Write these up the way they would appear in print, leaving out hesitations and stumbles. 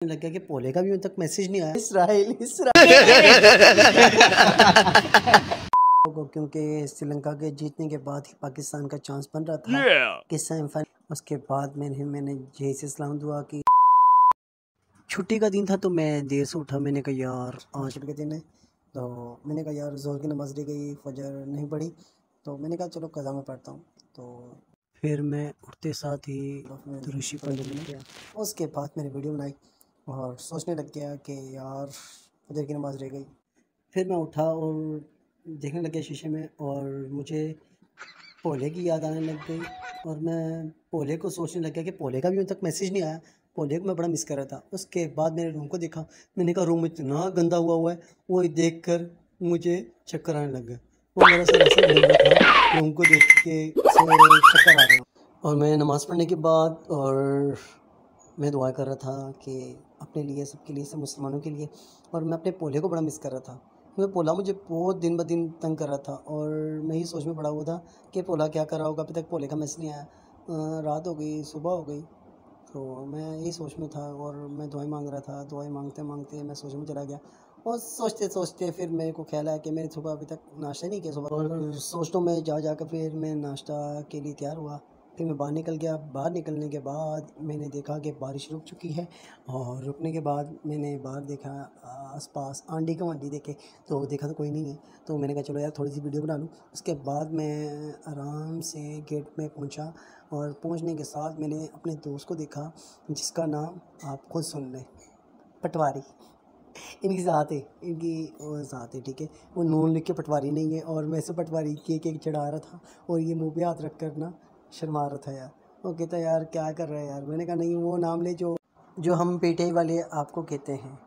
लग गया कि पोले का भी अभी तक मैसेज नहीं आया। इसराइल क्योंकि श्रीलंका के जीतने के बाद ही पाकिस्तान का चांस बन रहा था कि सेमीफाइनल। उसके बाद मैंने जय से सलाम दुआ की। छुट्टी का दिन था तो मैं देर से उठा। मैंने कहा यार आज छुट्टी का दिन है, तो मैंने कहा यार जोर की नमाज रह गई, फजर नहीं पढ़ी, तो मैंने कहा चलो कज़ा में पढ़ता हूँ। तो फिर मैं उठते साथ ही दुरूशी पढ़ने लग गया। उसके बाद मैंने वीडियो बनाई और सोचने लग गया कि यार फजर की नमाज़ रह गई। फिर मैं उठा और देखने लग गया शीशे में और मुझे पोले की याद आने लग गई और मैं पोले को सोचने लग गया कि पोले का भी अभी तक मैसेज नहीं आया। पोले को मैं बड़ा मिस कर रहा था। उसके बाद मैंने रूम को देखा। मैंने कहा रूम इतना गंदा हुआ है, वो देख कर मुझे चक्कर आने लग गया। वो मेरा सर ऐसे घूम रहा था, रूम को देख के चक्कर आ रहा। और मैं नमाज़ पढ़ने के बाद और मैं दुआ कर रहा था कि अपने लिए, सबके लिए, सब मुसलमानों के लिए। और मैं अपने पोले को बड़ा मिस कर रहा था क्योंकि पोला मुझे बहुत दिन ब दिन तंग कर रहा था और मैं ही सोच में पड़ा हुआ था कि पोला क्या कर रहा होगा। अभी तक पोले का मैसेज नहीं आया। रात हो गई, सुबह हो गई, तो मैं यही सोच में था और मैं दुआएं मांग रहा था। दुआएं मांगते मांगते मैं सोच में चला गया और सोचते सोचते फिर मेरे को ख्याल आया कि मैंने सुबह अभी तक नाश्ता नहीं किया सुबह। और सोचता मैं जा कर फिर मैं नाश्ता के लिए तैयार हुआ। फिर मैं बाहर निकल गया। बाहर निकलने के बाद मैंने देखा कि बारिश रुक चुकी है और रुकने के बाद मैंने बाहर देखा, आसपास आंधी गंवांढी देखे तो देखा तो कोई नहीं है। तो मैंने कहा चलो यार थोड़ी सी वीडियो बना लूँ। उसके बाद मैं आराम से गेट में पहुंचा और पहुंचने के साथ मैंने अपने दोस्त को देखा जिसका नाम आप खुद सुन लें, पटवारी। इनकी ज़ात है, इनकी वो ज़ात है, ठीक है। वो नून लिख के पटवारी नहीं है और मैं से पटवारी केक चढ़ा रहा था और ये मुंह पे हाथ रख कर ना शर्मा रहा था यार। वो कहता यार क्या कर रहा है यार। मैंने कहा नहीं वो नाम ले जो हम पेटे वाले आपको कहते हैं।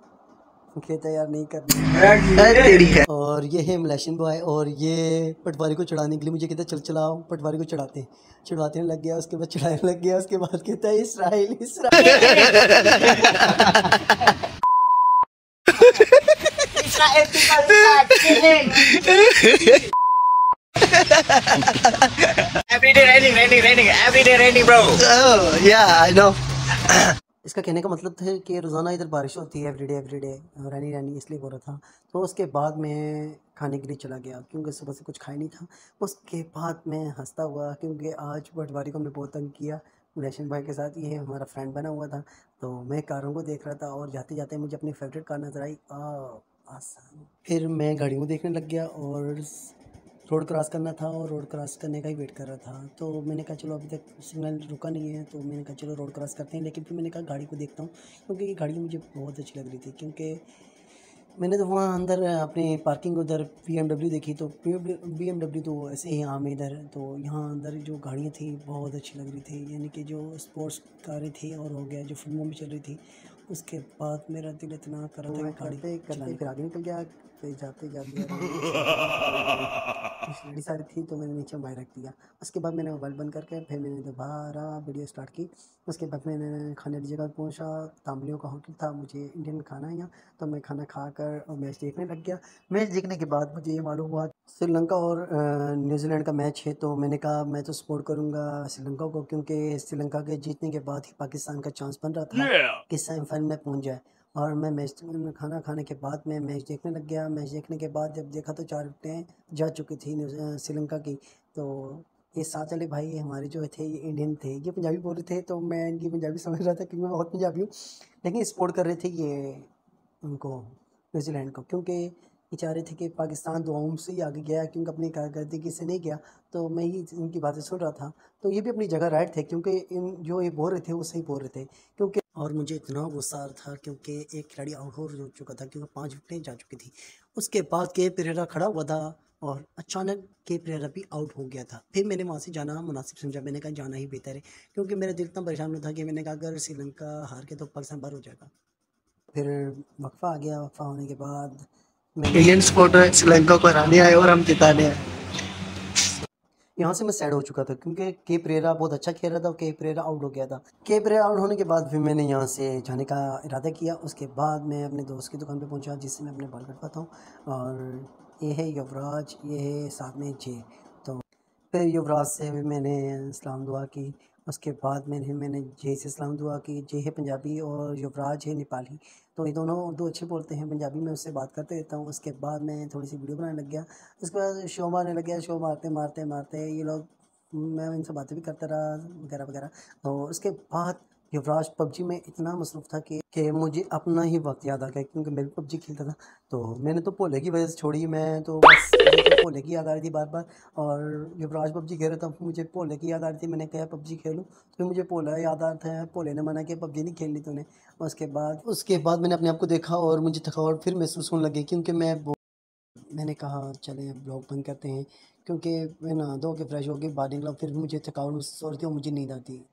कहता यार नहीं करना। और ये है मलेशियन बॉय और ये पटवारी को चढ़ाने के लिए मुझे कहता चल चलाओ पटवारी को चढ़ाते लग गया। उसके बाद चढ़ाने लग गया। उसके बाद कहता है Israel every day raining, bro. Oh, yeah, I know. इसका कहने का मतलब था कि रोज़ाना इधर बारिश होती है एवरीडे रैनी इसलिए बोल रहा था। तो उसके बाद मैं खाने के लिए चला गया क्योंकि सुबह से कुछ खाया नहीं था। उसके बाद मैं हंसता हुआ क्योंकि आज पटवारी को हमने बहुत तंग किया गुलशन भाई के साथ। ये हमारा फ्रेंड बना हुआ था। तो मैं कारों को देख रहा था और जाते जाते मुझे अपनी फेवरेट कार नज़र आई, आसान। फिर मैं गाड़ियों को देखने लग गया और रोड क्रॉस करना था और रोड क्रॉस करने का ही वेट कर रहा था। तो मैंने कहा चलो अभी तक सिग्नल रुका नहीं है, तो मैंने कहा चलो रोड क्रॉस करते हैं। लेकिन फिर मैंने कहा गाड़ी को देखता हूँ क्योंकि ये गाड़ी मुझे बहुत अच्छी लग रही थी। क्योंकि मैंने तो वहाँ अंदर अपनी पार्किंग उधर BMW देखी, तो BMW तो ऐसे ही आम है इधर। तो यहाँ अंदर जो गाड़ियाँ थी बहुत अच्छी लग रही थी, यानी कि जो स्पोर्ट्स कारें थी और हो गया जो फिल्मों में चल रही थी। उसके बाद मेरा दिल इतना कर रहा था कि गाड़ी करते फिर आगे निकल गया। फिर जाते जाते लड़ी सारी थी तो मैंने नीचे मोबाइल रख दिया। उसके बाद मैंने मोबाइल बंद करके फिर मैंने दोबारा वीडियो स्टार्ट की। उसके बाद मैंने खाने की जगह पहुंचा। तांबलियों का होटल था, मुझे इंडियन खाना है यहाँ, तो मैं खाना खाकर और मैच देखने लग गया। मैच देखने के बाद मुझे ये मालूम हुआ श्रीलंका और न्यूजीलैंड का मैच है। तो मैंने कहा मैं तो सपोर्ट करूँगा श्रीलंका को क्योंकि श्रीलंका के जीतने के बाद ही पाकिस्तान का चांस बन रहा था कि सेमीफाइनल में पहुँच जाए। और मैं खाना खाने के बाद मैं मैच देखने लग गया। मैच देखने के बाद जब देखा तो 4 विकेटें जा चुकी थी श्रीलंका की। तो ये साथ वाले भाई हमारे जो थे ये इंडियन थे, ये पंजाबी बोल रहे थे, तो मैं इनकी पंजाबी समझ रहा था क्योंकि मैं बहुत पंजाबी हूँ। लेकिन सपोर्ट कर रहे थे ये उनको, न्यूजीलैंड को, क्योंकि ये चाह रहे थे कि पाकिस्तान दुआओं से ही आगे गया क्योंकि अपनी कारकर्दगी से नहीं गया। तो मैं ही इनकी बातें सुन रहा था। तो ये भी अपनी जगह राइट थे क्योंकि इन जो ये बोल रहे थे वो सही बोल रहे थे। क्योंकि और मुझे इतना गुस्सा आ रहा था क्योंकि एक खिलाड़ी आउट हो चुका था क्योंकि 5 विकेटें जा चुकी थी। उसके बाद के पेरेरा खड़ा हुआ था और अचानक के पेरेरा भी आउट हो गया था। फिर मैंने वहाँ से जाना मुनासिब समझा। मैंने कहा जाना ही बेहतर है क्योंकि मेरा दिल इतना परेशान था कि मैंने कहा अगर श्रीलंका हार के तो पाकिस्तान बाहर हो जाएगा। फिर वक्फा आ गया। वक्फा होने के बाद इंडियन सपोर्टर श्रीलंका को हराने आए और हम जिताने आए। यहाँ से मैं सैड हो चुका था क्योंकि के परेरा बहुत अच्छा खेल रहा था और के परेरा आउट हो गया था। के परेरा आउट होने के बाद फिर मैंने यहाँ से जाने का इरादा किया। उसके बाद मैं अपने दोस्त की दुकान पे पहुँचा जिससे मैं अपने बाल कटवाता हूँ। और ये है युवराज, ये है साथ में जे। तो फिर युवराज से भी मैंने सलाम दुआ की उसके बाद मैंने जय से सलाम दुआ की। जय है पंजाबी और युवराज है नेपाली, तो ये दोनों उर्दू अच्छे बोलते हैं, पंजाबी में उससे बात करते रहता हूँ। उसके बाद मैं थोड़ी सी वीडियो बनाने लग गया। उसके बाद शो मारने लग गया। शो मारते मारते मारते ये लोग, मैं इनसे बातें भी करता रहा वगैरह वगैरह। तो उसके बाद युवराज पबजी में इतना मसरूफ़ था कि मुझे अपना ही वक्त याद आ गया, क्योंकि मैं भी पबजी खेलता था। तो मैंने तो भोले की वजह से छोड़ी, मैं तो बस मुझे तो भोले की याद आ रही थी बार बार। और युवराज पबजी खेल रहा था, मुझे भोले की याद आ रही थी। मैंने कहा पबजी खेलूं, तो मुझे भोला याद आता है। भोले ने मना किया पबजी नहीं खेलनी तूने। उसके बाद मैंने अपने आप को देखा और मुझे थकावट फिर महसूस होने लगी, क्योंकि मैंने कहा चले अब ब्लॉग बंद करते हैं, क्योंकि मैं नहा धो के फ्रेश होके बाहर निकला, फिर मुझे थकावट महसूस हो रही थी और मुझे नींद आती।